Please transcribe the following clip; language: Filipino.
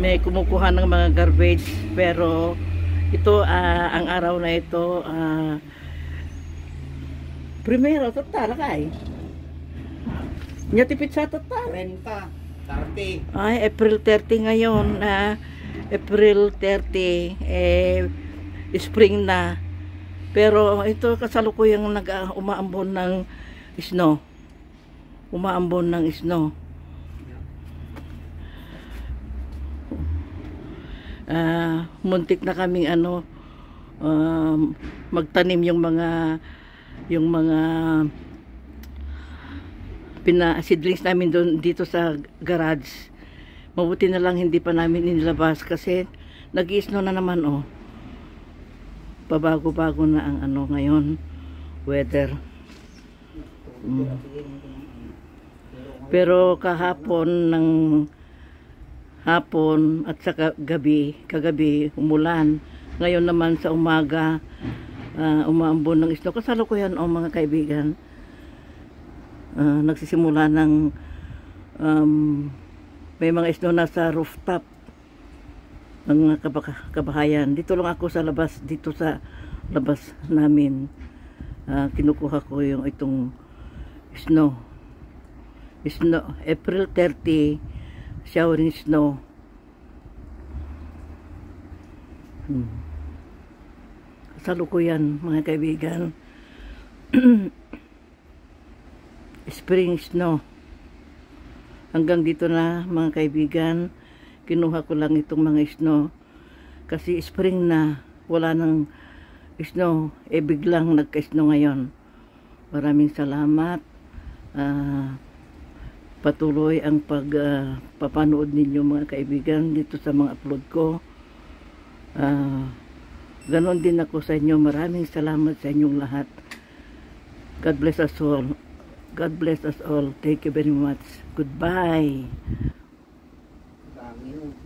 may kumukuha ng mga garbage, pero ito ang araw na ito primero total kay nya tipid sa total 30, 30. ay April 30 ngayon, April 30 spring na, pero ito kasalukuyang umaambon ng snow, muntik na kaming magtanim yung mga seedlings namin doon dito sa garage. Mabuti na lang hindi pa namin inilabas kasi nag-i-snow na naman pabago-bago na ang ngayon weather. Pero hapon at sa kagabi umulan. Ngayon naman sa umaga umaambon ng snow. Kasalukuyan mga kaibigan, nagsisimula ng may mga snow na sa rooftop ng kabahayan. Dito lang ako sa labas, dito sa labas namin, kinukuha ko itong snow. April 30 showering snow. Kasalukuyan mga kaibigan. Spring snow. Hanggang dito na mga kaibigan, kinuha ko lang itong mga snow kasi spring na, wala nang snow, biglang nagka-snow ngayon. Maraming salamat. Patuloy ang papanood ninyo mga kaibigan dito sa mga upload ko. Ganon din ako sa inyo. Maraming salamat sa inyong lahat. God bless us all. God bless us all. Thank you very much. Goodbye. Dami yun.